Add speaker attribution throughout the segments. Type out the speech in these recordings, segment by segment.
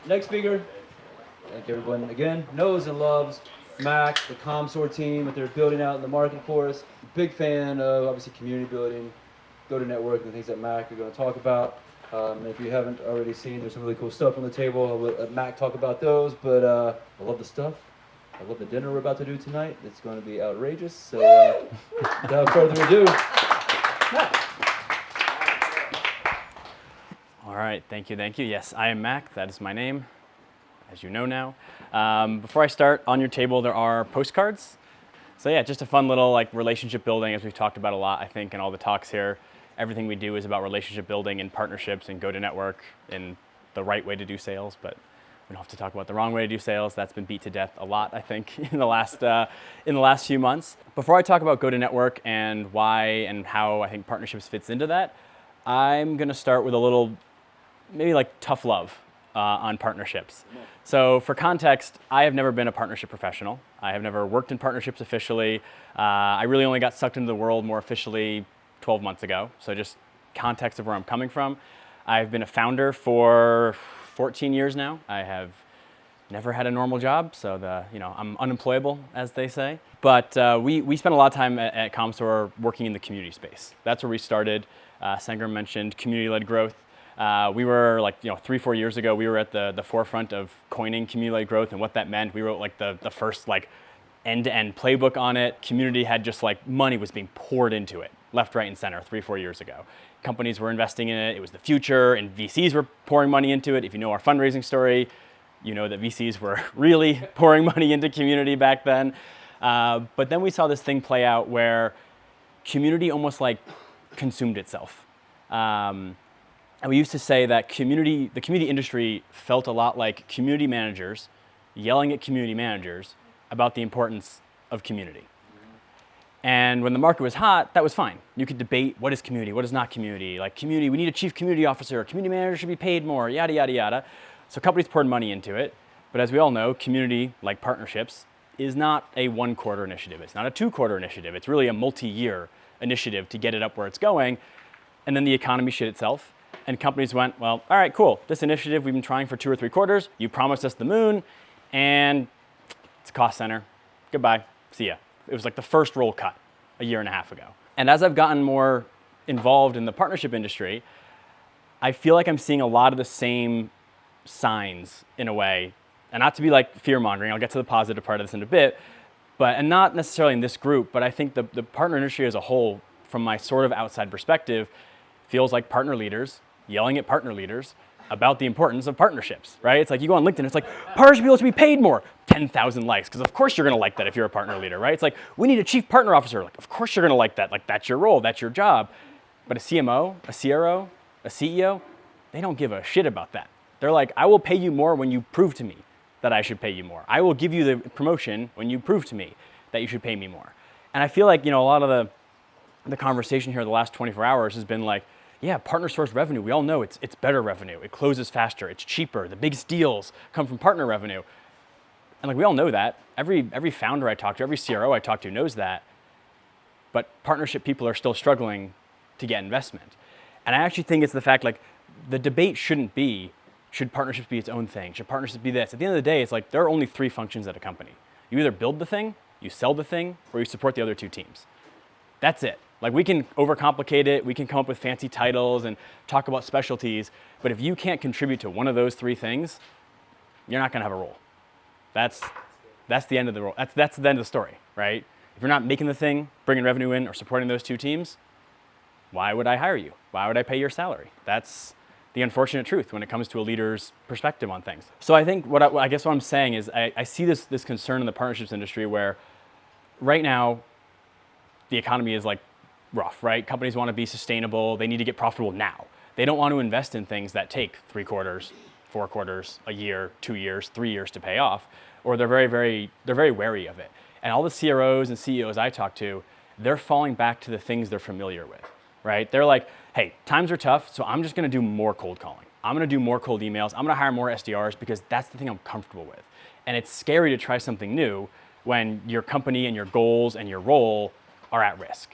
Speaker 1: Next speaker, I think everyone, again, knows and loves Mac, the Commsor team that they're building out in the market for us. Big fan of, obviously, community building, go-to-network, and the things that Mac are going to talk about. If you haven't already seen, there's some really cool stuff on the table. I'll let Mac talk about those, but I love the stuff. I love the dinner we're about to do tonight. It's going to be outrageous. So without further ado, Mac.
Speaker 2: All right, thank you. Yes, I am Mac, that is my name, as you know now. Before I start, on your table there are postcards. So yeah, just a fun little relationship building, as we've talked about a lot, I think, in all the talks here. Everything we do is about relationship building and partnerships and go-to-network and the right way to do sales, but we don't have to talk about the wrong way to do sales. That's been beat to death a lot, I think, in the last few months. Before I talk about go-to-network and why and how I think partnerships fits into that, I'm gonna start with a little maybe tough love on partnerships. So for context, I have never been a partnership professional. I have never worked in partnerships officially. I really only got sucked into the world more officially 12 months ago. So just context of where I'm coming from. I've been a founder for 14 years now. I have never had a normal job, so I'm unemployable, as they say. But we spent a lot of time at Commsor working in the community space. That's where we started. Sangram mentioned community-led growth. We were 3-4 years ago, we were at the forefront of coining community-led growth and what that meant. We wrote the first end-to-end playbook on it. Community had just money was being poured into it, left, right, and center 3-4 years ago. Companies were investing in it. It was the future, and VCs were pouring money into it. If you know our fundraising story, you know that VCs were really pouring money into community back then. But then we saw this thing play out where community almost consumed itself. And we used to say that the community industry felt a lot like community managers yelling at community managers about the importance of community. And when the market was hot, that was fine. You could debate what is community, what is not community. Community, we need a chief community officer, community manager should be paid more, yada, yada, yada. So companies poured money into it. But as we all know, community, like partnerships, is not a 1-quarter initiative. It's not a 2-quarter initiative. It's really a multi-year initiative to get it up where it's going. And then the economy shit itself. And companies went, well, all right, cool. This initiative we've been trying for 2 or 3 quarters. You promised us the moon, and it's a cost center. Goodbye. See ya. It was the first roll cut a year and a half ago. And as I've gotten more involved in the partnership industry, I feel like I'm seeing a lot of the same signs in a way. And not to be fear-mongering, I'll get to the positive part of this in a bit, and not necessarily in this group, but I think the partner industry as a whole, from my sort of outside perspective, feels like partner leaders yelling at partner leaders about the importance of partnerships, right? It's you go on LinkedIn, it's partnership people should be paid more, 10,000 likes, because of course you're gonna like that if you're a partner leader, right? It's we need a chief partner officer, of course you're gonna like that, that's your role, that's your job. But a CMO, a CRO, a CEO, they don't give a shit about that. They're I will pay you more when you prove to me that I should pay you more. I will give you the promotion when you prove to me that you should pay me more. And I feel a lot of the conversation here the last 24 hours has been yeah, partner source revenue, we all know it's better revenue. It closes faster, it's cheaper. The biggest deals come from partner revenue. And we all know that. Every founder I talk to, every CRO I talk to knows that. But partnership people are still struggling to get investment. And I actually think it's the fact the debate shouldn't be, should partnerships be its own thing? Should partnerships be this? At the end of the day, it's there are only 3 functions at a company. You either build the thing, you sell the thing, or you support the other 2 teams. That's it. We can overcomplicate it, we can come up with fancy titles and talk about specialties, but if you can't contribute to one of those 3 things, you're not gonna have a role. That's the end of the role. That's the end of the story, right? If you're not making the thing, bringing revenue in, or supporting those 2 teams, why would I hire you? Why would I pay your salary? That's the unfortunate truth when it comes to a leader's perspective on things. So I think what I'm saying is I see this concern in the partnerships industry where right now the economy is rough, right? Companies want to be sustainable. They need to get profitable now. They don't want to invest in things that take 3 quarters, 4 quarters, a year, 2 years, 3 years to pay off, or they're very wary of it. And all the CROs and CEOs I talk to, they're falling back to the things they're familiar with, right? They're hey, times are tough, so I'm just going to do more cold calling. I'm going to do more cold emails. I'm going to hire more SDRs because that's the thing I'm comfortable with. And it's scary to try something new when your company and your goals and your role are at risk.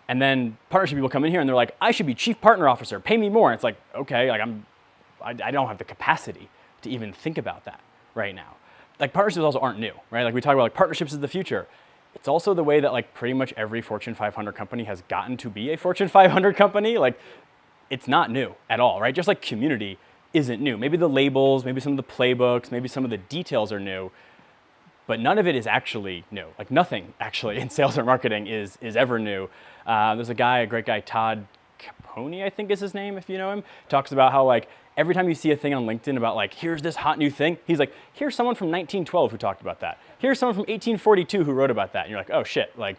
Speaker 2: And then partnership people come in here and they're I should be chief partner officer, pay me more. And it's okay, I don't have the capacity to even think about that right now. Like partnerships also aren't new, right? Like we talk about like partnerships is the future. It's also the way that like pretty much every Fortune 500 company has gotten to be a Fortune 500 company. Like it's not new at all, right? Just like community isn't new. Maybe the labels, maybe some of the playbooks, maybe some of the details are new, but none of it is actually new. Like nothing actually in sales or marketing is ever new. There's a great guy, Todd Caponi, I think is his name, if you know him, talks about how like every time you see a thing on LinkedIn about like, here's this hot new thing, he's like, here's someone from 1912 who talked about that. Here's someone from 1842 who wrote about that. And you're like, oh shit, like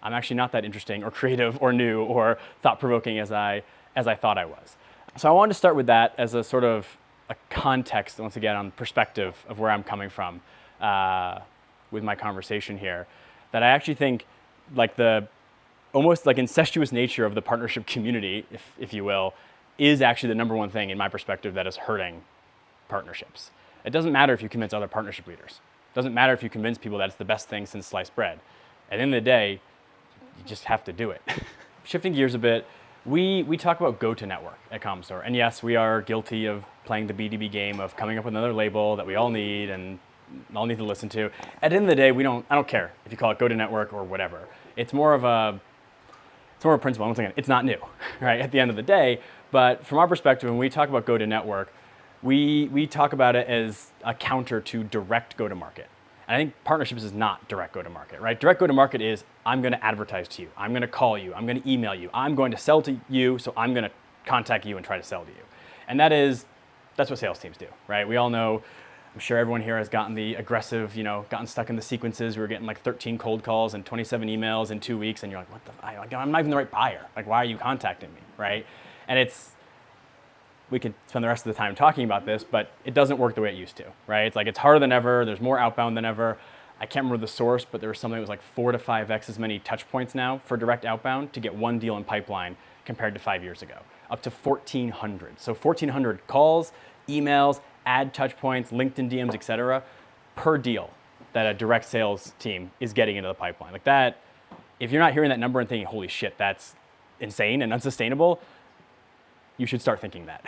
Speaker 2: I'm actually not that interesting or creative or new or thought-provoking as I thought I was. So I wanted to start with that as a sort of a context, once again, on perspective of where I'm coming from with my conversation here, that I actually think like the almost like incestuous nature of the partnership community, if you will, is actually the number one thing in my perspective that is hurting partnerships. It doesn't matter if you convince other partnership leaders. It doesn't matter if you convince people that it's the best thing since sliced bread. At the end of the day, you just have to do it. Shifting gears a bit, we talk about go-to-network at Commsor. And yes, we are guilty of playing the B2B game of coming up with another label that we all need and all need to listen to. At the end of the day, I don't care if you call it go-to-network or whatever. It's more of a principle. Once again, it's not new, right, at the end of the day. But from our perspective, when we talk about go-to-network, we talk about it as a counter to direct go-to-market. And I think partnerships is not direct go-to-market, right? Direct go-to-market is I'm going to advertise to you, I'm going to call you, I'm going to email you, I'm going to sell to you, so I'm going to contact you and try to sell to you. And that's what sales teams do, right? We all know, I'm sure everyone here has gotten the aggressive, gotten stuck in the sequences. We were getting like 13 cold calls and 27 emails in 2 weeks, and you're like, I'm not even the right buyer. Like, why are you contacting me, right? And we could spend the rest of the time talking about this, but it doesn't work the way it used to, right? It's like it's harder than ever. There's more outbound than ever. I can't remember the source, but there was something that was like 4 to 5x as many touch points now for direct outbound to get one deal in pipeline compared to 5 years ago, up to 1,400. So 1,400 calls, emails, ad touch points, LinkedIn DMs, et cetera, per deal that a direct sales team is getting into the pipeline. Like that, if you're not hearing that number and thinking, holy shit, that's insane and unsustainable, you should start thinking that.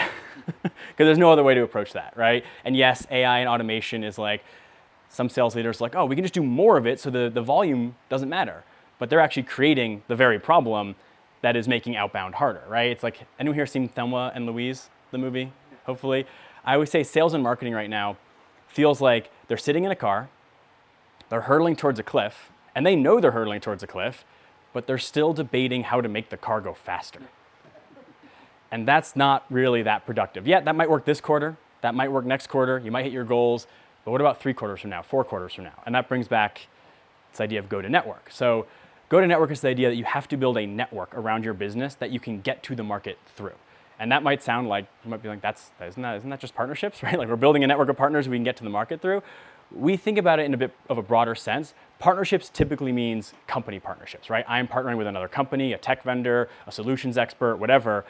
Speaker 2: Because there's no other way to approach that, right? And yes, AI and automation is like, some sales leaders are like, oh, we can just do more of it so the volume doesn't matter. But they're actually creating the very problem that is making outbound harder, right? It's like, anyone here seen Thelma and Louise, the movie? Hopefully. I always say sales and marketing right now feels like they're sitting in a car, they're hurtling towards a cliff, and they know they're hurtling towards a cliff, but they're still debating how to make the car go faster. And that's not really that productive. Yeah, that might work this quarter, that might work next quarter, you might hit your goals, but what about 3 quarters from now, 4 quarters from now? And that brings back this idea of go-to-network. So go-to-network is the idea that you have to build a network around your business that you can get to the market through. And that might sound like, you might be like, isn't that just partnerships, right? Like we're building a network of partners we can get to the market through. We think about it in a bit of a broader sense. Partnerships typically means company partnerships, right? I'm partnering with another company, a tech vendor, a solutions expert, whatever.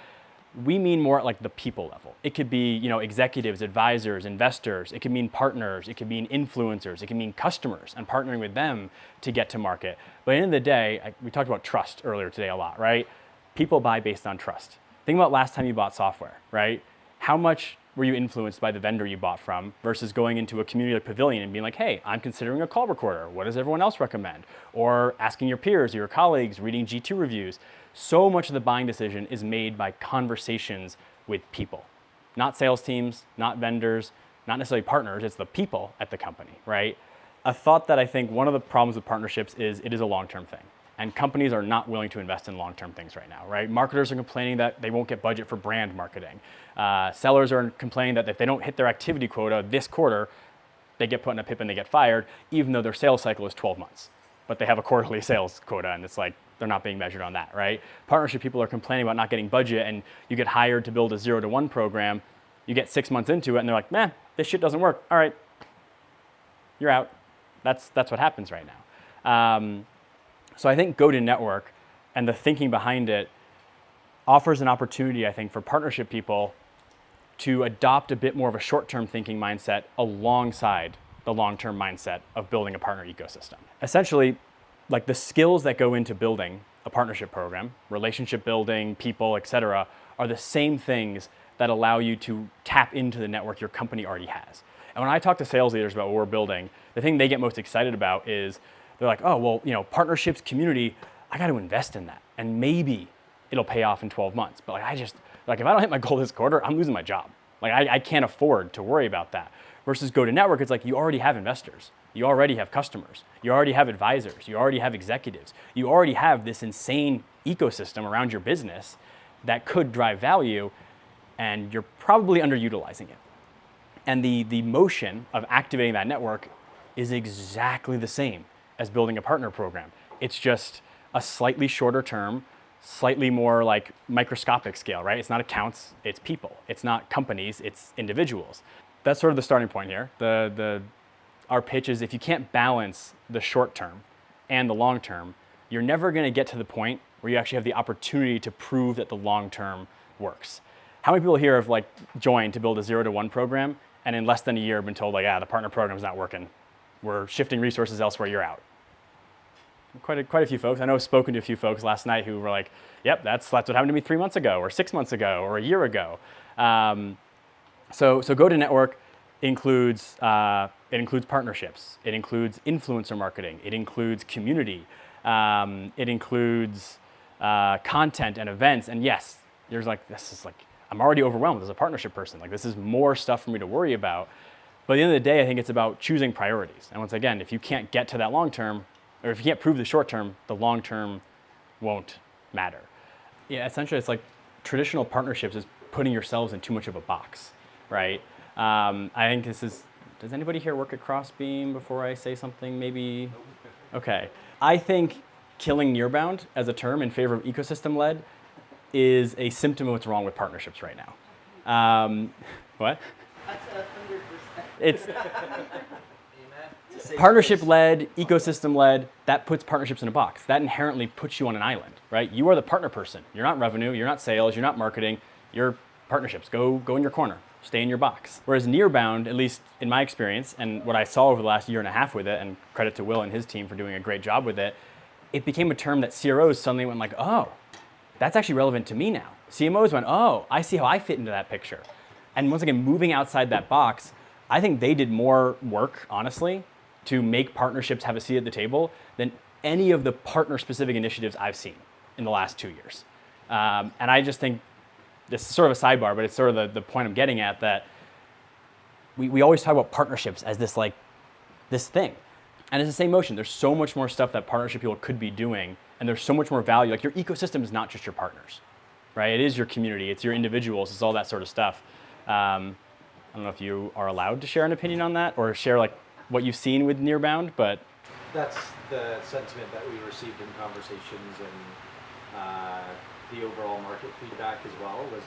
Speaker 2: We mean more at like the people level. It could be, executives, advisors, investors. It could mean partners. It could mean influencers. It could mean customers and partnering with them to get to market. But at the end of the day, we talked about trust earlier today a lot, right? People buy based on trust. Think about last time you bought software, right? How much were you influenced by the vendor you bought from versus going into a community like Pavilion and being like, hey, I'm considering a call recorder. What does everyone else recommend? Or asking your peers or your colleagues, reading G2 reviews. So much of the buying decision is made by conversations with people, not sales teams, not vendors, not necessarily partners. It's the people at the company, right? A thought that I think one of the problems with partnerships is it is a long-term thing. And companies are not willing to invest in long-term things right now, right? Marketers are complaining that they won't get budget for brand marketing. Sellers are complaining that if they don't hit their activity quota this quarter, they get put in a PIP and they get fired, even though their sales cycle is 12 months. But they have a quarterly sales quota, and it's like they're not being measured on that, right? Partnership people are complaining about not getting budget, and you get hired to build a 0-to-1 program. You get 6 months into it, and they're like, man, this shit doesn't work. All right, you're out. That's what happens right now. So I think go-to-network and the thinking behind it offers an opportunity, I think, for partnership people to adopt a bit more of a short-term thinking mindset alongside the long-term mindset of building a partner ecosystem. Essentially, like the skills that go into building a partnership program, relationship building, people, et cetera, are the same things that allow you to tap into the network your company already has. And when I talk to sales leaders about what we're building, the thing they get most excited about is they're like, oh, well, partnerships, community, I got to invest in that. And maybe it'll pay off in 12 months. But if I don't hit my goal this quarter, I'm losing my job. I can't afford to worry about that. Versus go to network, it's like you already have investors. You already have customers. You already have advisors. You already have executives. You already have this insane ecosystem around your business that could drive value, and you're probably underutilizing it. And the motion of activating that network is exactly the same as building a partner program. It's just a slightly shorter term, slightly more like microscopic scale, right? It's not accounts, it's people. It's not companies, it's individuals. That's sort of the starting point here. Our pitch is if you can't balance the short term and the long term, you're never gonna get to the point where you actually have the opportunity to prove that the long term works. How many people here have joined to build a 0 to 1 program and in less than a year been told the partner program's not working. We're shifting resources elsewhere, you're out. Quite a few folks. I know I've spoken to a few folks last night who were like, yep, that's what happened to me 3 months ago or 6 months ago or a year ago. So go to network includes partnerships. It includes influencer marketing. It includes community. It includes content and events. And yes, I'm already overwhelmed as a partnership person. This is more stuff for me to worry about. But at the end of the day, I think it's about choosing priorities. And once again, if you can't get to that long term, or if you can't prove the short term, the long term won't matter. Yeah, essentially it's like traditional partnerships is putting yourselves in too much of a box, right? I think does anybody here work at Crossbeam before I say something maybe? Okay. I think killing nearbound as a term in favor of ecosystem-led is a symptom of what's wrong with partnerships right now. What?
Speaker 3: That's 100%.
Speaker 2: It's partnership-led, ecosystem-led, that puts partnerships in a box. That inherently puts you on an island, right? You are the partner person. You're not revenue, you're not sales, you're not marketing, you're partnerships. Go in your corner, stay in your box. Whereas nearbound, at least in my experience, and what I saw over the last year and a half with it, and credit to Will and his team for doing a great job with it, it became a term that CROs suddenly went oh, that's actually relevant to me now. CMOs went, oh, I see how I fit into that picture. And once again, moving outside that box, I think they did more work, honestly, to make partnerships have a seat at the table than any of the partner-specific initiatives I've seen in the last 2 years. And I just think, this is sort of a sidebar, but it's sort of the point I'm getting at, that we always talk about partnerships as this thing. And it's the same motion. There's so much more stuff that partnership people could be doing, and there's so much more value. Your ecosystem is not just your partners, right? It is your community, it's your individuals, it's all that sort of stuff. I don't know if you are allowed to share an opinion on that or share what you've seen with Nearbound, but
Speaker 4: that's the sentiment that we received in conversations, and the overall market feedback as well was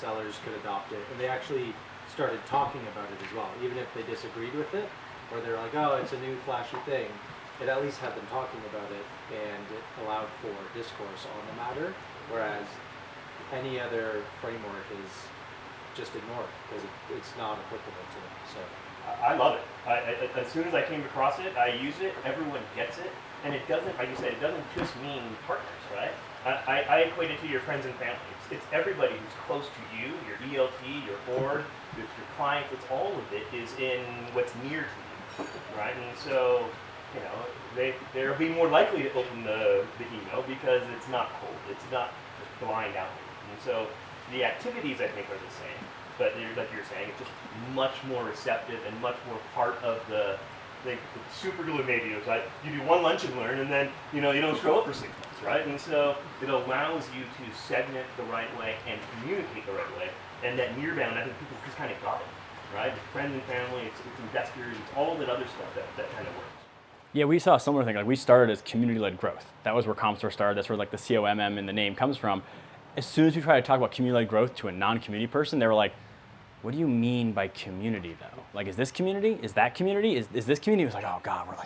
Speaker 4: sellers could adopt it, and they actually started talking about it as well, even if they disagreed with it, or they're like, oh, it's a new flashy thing. It at least had them talking about it, and it allowed for discourse on the matter, whereas any other framework is just ignored because it's not applicable to them. So
Speaker 5: I love it. As soon as I came across it, I use it. Everyone gets it, and it doesn't, like you said, it doesn't just mean partners, right? I equate it to your friends and family. It's everybody who's close to you, your ELT, your board, your clients. It's all of it is in what's near to you, right? And so, they'll be more likely to open the email because it's not cold. It's not just blind outreach. And so the activities, I think, are the same. But like you're saying, it's just much more receptive and much more part of the super glue maybe is you do one lunch and learn, and then you don't show up for 6 months, right? And so it allows you to segment the right way and communicate the right way. And that nearbound, I think people just kind of got it, right? It's friends and family, it's investors, it's all that other stuff that kind of works.
Speaker 2: yeah, we saw a similar thing. We started as community-led growth. That was where Commsor started. That's where the COMM in the name comes from. As soon as we try to talk about community-led growth to a non-community person, they were like, what do you mean by community, though? Is this community? Is that community? Is this community? It was like, oh, God, we're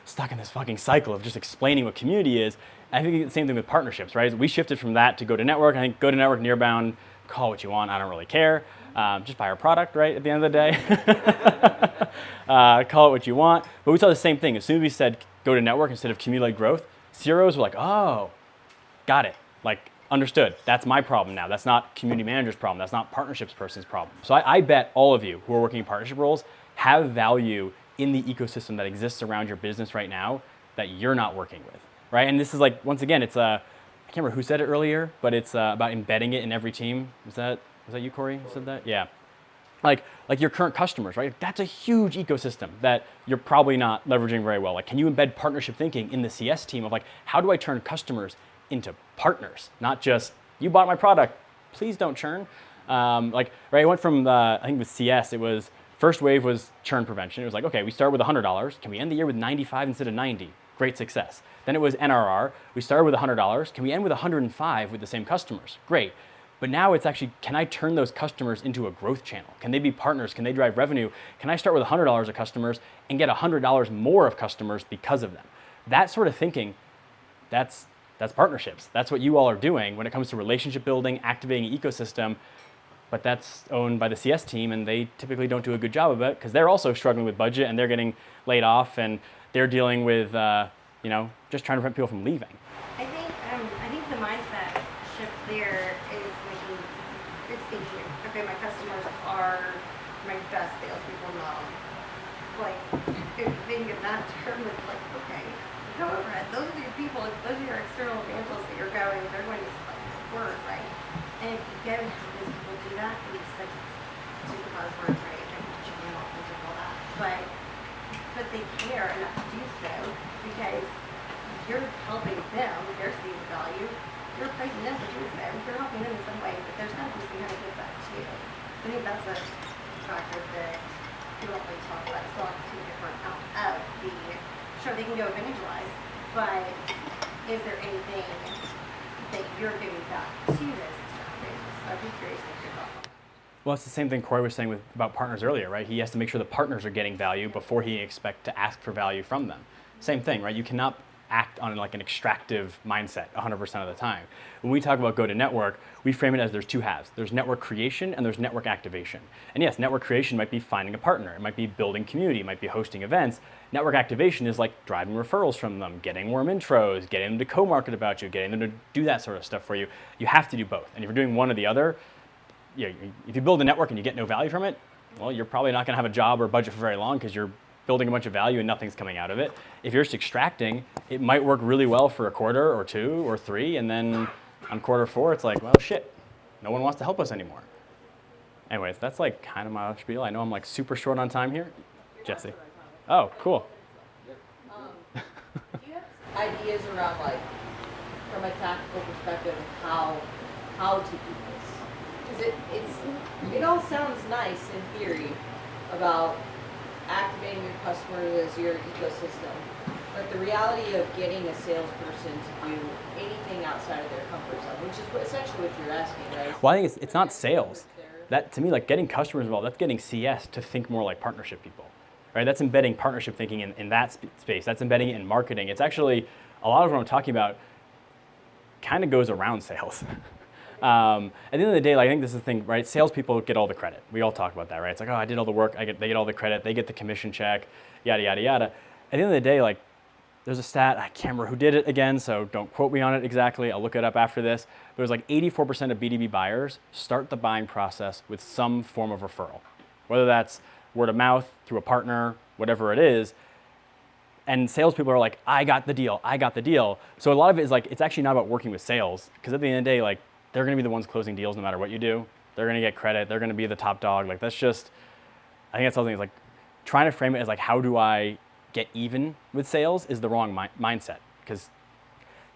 Speaker 2: stuck in this fucking cycle of just explaining what community is. And I think it's the same thing with partnerships, right? We shifted from that to go-to-network. I think go-to-network, nearbound, call what you want. I don't really care. Just buy our product, right, at the end of the day. Call it what you want. But we saw the same thing. As soon as we said go-to-network instead of community-led growth, CROs were like, oh, got it. understood. That's my problem now. That's not community manager's problem. That's not partnerships person's problem. So I bet all of you who are working in partnership roles have value in the ecosystem that exists around your business right now that you're not working with, right? And this is like, once again, it's I can't remember who said it earlier, but it's about embedding it in every team. Was that you, Corey, who said that? Yeah. Like your current customers, right? That's a huge ecosystem that you're probably not leveraging very well. Like, can you embed partnership thinking in the CS team of like, how do I turn customers into partners? Not just, you bought my product, please don't churn. Right, I went from, I think with CS, it was, first wave was churn prevention. It was like, okay, we start with $100. Can we end the year with 95 instead of 90? Great success. Then it was NRR. We started with $100. Can we end with 105 with the same customers? Great. But now it's actually, can I turn those customers into a growth channel? Can they be partners? Can they drive revenue? Can I start with $100 of customers and get $100 more of customers because of them? That sort of thinking, that's partnerships. That's what you all are doing when it comes to relationship building, activating an ecosystem. But that's owned by the CS team, and they typically don't do a good job of it because they're also struggling with budget and they're getting laid off and they're dealing with, just trying to prevent people from leaving.
Speaker 3: I think the mindset shift there is making it's thinking, okay, my customers are my best salespeople known. Like, if they can get that term, it's like, okay, however, those are your people, those are your external evangelists that you're going, they're going to spread the word, right? And if you go and have those people do that, it's like, to the buzzwords, right? And channel and all that. But they care enough to do so because you're helping them, they're seeing the value, you're praising them for doing so, you're helping them in some way, but there's got to be some kind of give back too. So I think that's a factor that people don't really talk about. It's not too different out of the, sure, they can go evangelize, but is there anything that you're giving back to those external evangelists? I'd be curious to hear your thoughts on that.
Speaker 2: Well, it's the same thing Corey was saying about partners earlier, right? He has to make sure the partners are getting value before he expect to ask for value from them. Same thing, right? You cannot act on like an extractive mindset 100% of the time. When we talk about go to network, we frame it as there's two halves. There's network creation and there's network activation. And yes, network creation might be finding a partner. It might be building community. It might be hosting events. Network activation is like driving referrals from them, getting warm intros, getting them to co-market about you, getting them to do that sort of stuff for you. You have to do both. And if you're doing one or the other, if you build a network and you get no value from it, well, you're probably not going to have a job or budget for very long because you're building a bunch of value and nothing's coming out of it. If you're just extracting, it might work really well for a quarter or two or three, and then on quarter four, it's like, well, shit, no one wants to help us anymore. Anyways, that's like kind of my spiel. I know I'm like super short on time here. Jesse. Oh, cool.
Speaker 6: Do you have ideas around, like, from a tactical perspective, of how to do this? Because it all sounds nice in theory about activating your customers as your ecosystem, but the reality of getting a salesperson to do anything outside of their comfort zone, which is essentially what you're asking, right?
Speaker 2: Well, I think it's not sales. That, to me, like getting customers involved, that's getting CS to think more like partnership people, right? That's embedding partnership thinking in that space. That's embedding it in marketing. It's actually, a lot of what I'm talking about kind of goes around sales. At the end of the day, like, I think this is the thing, right? Salespeople get all the credit. We all talk about that, right? It's like, oh, I did all the work. They get all the credit. They get the commission check, yada, yada, yada. At the end of the day, like, there's a stat, I can't remember who did it again, so don't quote me on it exactly. I'll look it up after this. But it was like 84% of B2B buyers start the buying process with some form of referral, whether that's word of mouth, through a partner, whatever it is. And salespeople are like, I got the deal, I got the deal. So a lot of it is like, it's actually not about working with sales, because at the end of the day, like, they're gonna be the ones closing deals no matter what you do. They're gonna get credit, they're gonna be the top dog. Like, that's just, I think that's something that's like, trying to frame it as like, how do I get even with sales is the wrong mindset, because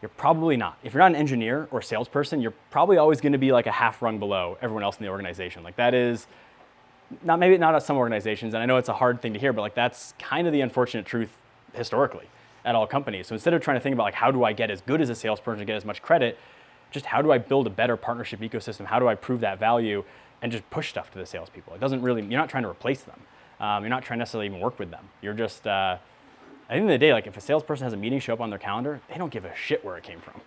Speaker 2: you're probably not. If you're not an engineer or salesperson, you're probably always gonna be like a half rung below everyone else in the organization. Like, that is, maybe not at some organizations, and I know it's a hard thing to hear, but like, that's kind of the unfortunate truth historically at all companies. So instead of trying to think about like, how do I get as good as a salesperson to get as much credit, just how do I build a better partnership ecosystem? How do I prove that value and just push stuff to the salespeople? It doesn't really, you're not trying to replace them. You're not trying to necessarily even work with them. You're just, at the end of the day, like, if a salesperson has a meeting show up on their calendar, they don't give a shit where it came from.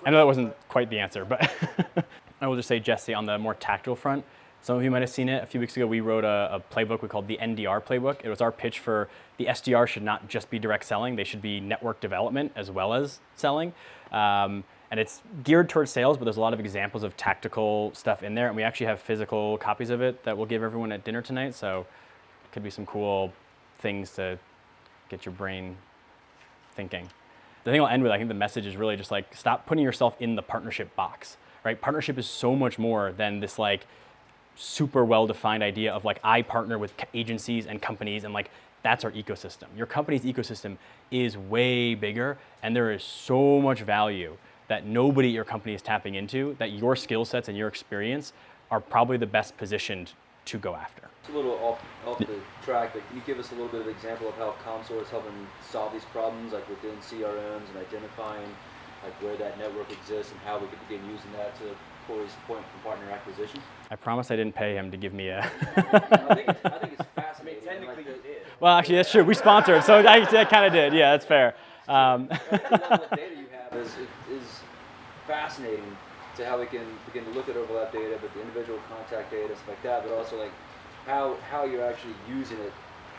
Speaker 2: I know that wasn't quite the answer, but I will just say, Jesse, on the more tactical front, some of you might have seen it. A few weeks ago, we wrote a playbook we called the NDR playbook. It was our pitch for the SDR should not just be direct selling. They should be network development as well as selling. And it's geared towards sales, but there's a lot of examples of tactical stuff in there. And we actually have physical copies of it that we'll give everyone at dinner tonight. So it could be some cool things to get your brain thinking. The thing I'll end with, I think the message is really just like, stop putting yourself in the partnership box, right? Partnership is so much more than this like super well-defined idea of like, I partner with agencies and companies and like, that's our ecosystem. Your company's ecosystem is way bigger, and there is so much value that nobody at your company is tapping into, that your skill sets and your experience are probably the best positioned to go after.
Speaker 1: It's a little off the track, but can you give us a little bit of example of how Commsor is helping solve these problems, like within CRMs and identifying like where that network exists and how we could begin using that to Corey's point from partner acquisition?
Speaker 2: I promise I didn't pay him to give me a...
Speaker 1: I think it's fascinating.
Speaker 5: Technically, you did.
Speaker 2: Well, actually, that's true. We sponsored, so I kind of did. Yeah, that's fair.
Speaker 1: The level of data you have is fascinating to how we can begin to look at overlap data, but the individual contact data, stuff like that, but also like how you're actually using it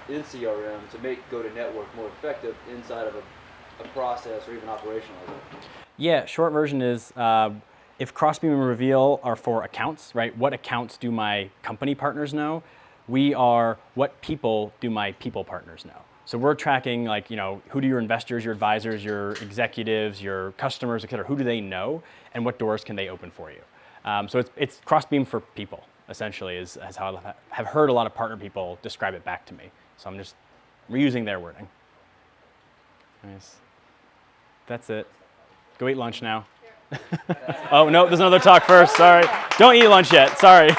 Speaker 1: in CRM to make go-to-network more effective inside of a process or even operationalize it.
Speaker 2: Yeah, short version is if Crossbeam and Reveal are for accounts, right? What accounts do my company partners know? We are what people do my people partners know. So we're tracking like, you know, who do your investors, your advisors, your executives, your customers, et cetera, who do they know and what doors can they open for you? So it's Crossbeam for people, essentially, is how I have heard a lot of partner people describe it back to me. So I'm just reusing their wording. Nice. That's it. Go eat lunch now. Oh, no, there's another talk first. Sorry. Don't eat lunch yet. Sorry.